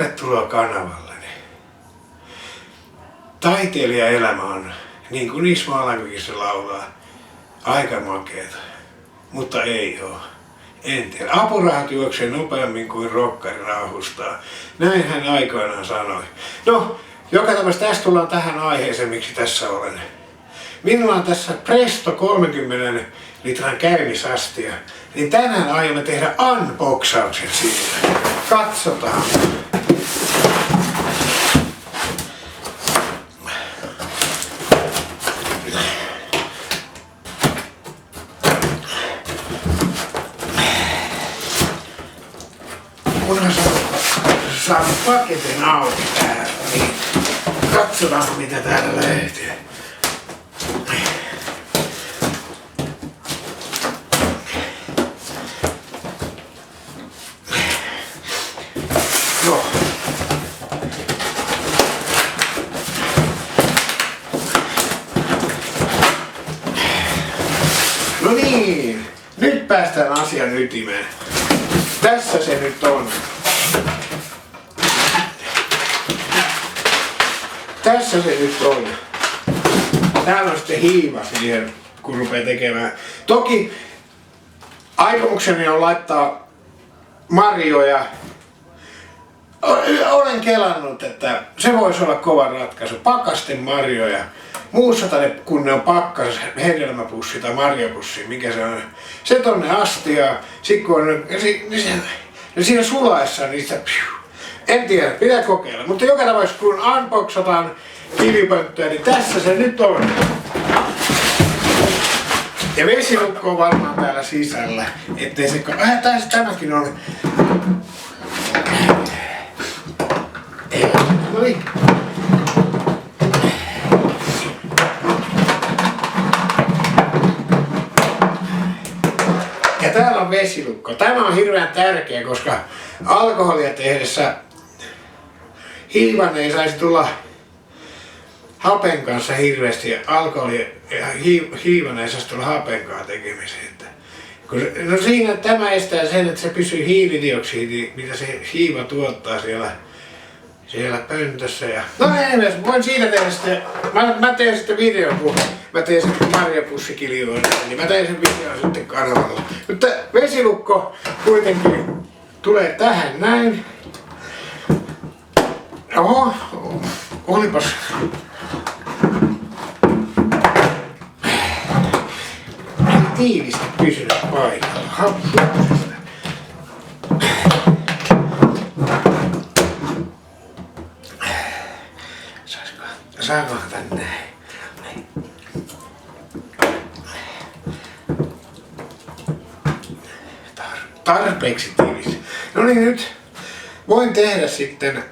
Tervetuloa kanavalleni. Taiteilijaelämä on, niin kuin Ismo Alankokin se laulaa, aika makeeta, mutta ei oo. En tiedä. Apurahat juoksee nopeammin kuin rokkari rauhustaa. Näin hän aikoinaan sanoi. No, joka tapauksessa tässä tullaan tähän aiheeseen, miksi tässä olen. Minulla on tässä Presto 30 litran käymisastia, niin tänään aiomme tehdä unboxauksen siitä. Katsotaan. Kun mä saan paketin auki täällä, niin katsotaan mitä täällä löytyy. Joo. No niin, nyt päästään asian ytimeen. Tässä se nyt on. Tässä se nyt on. Täällä on sitten hiiva siihen, kun rupeaa tekemään. Toki aikomukseni on laittaa marjoja. Olen kelannut, että se voisi olla kova ratkaisu. Pakasten marjoja. Muussa kun ne on pakkas, hedelmäpussi tai marjapussi, mikä se on. Se tonne astiaan. Sitten kun on, ne siinä sulaessa niistä. En tiedä, pitää kokeilla. Mutta joka tapauksessa kun unboxataan kivipönttöä, niin tässä se nyt on. Ja vesilukko on varmaan täällä sisällä. Ettei se... tämäkin on... Noniin. Ja täällä on vesilukko. Tämä on hirveän tärkeä, koska alkoholia tehdessä hiivan ei saisi tulla hapen kanssa hirveästi. Hiivan ei saisi tulla hapenkaan tekemiseen. No siinä tämä estää sen, että se pysyy hiilidioksidi, mitä se hiiva tuottaa siellä pöntössä. Ja... No enemmän, voin siitä tehdä sitten, mä teen sitten videon, kun mä teen sen marjapussikiljoon, niin mä teen sen videon sitten kanavalla. Mutta vesilukko kuitenkin tulee tähän näin. Oho, olipas. Ei tiivisti pysynyt paikalla. Saankohan tän näin? Tarpeeksi tiivis. No niin, nyt voin tehdä sitten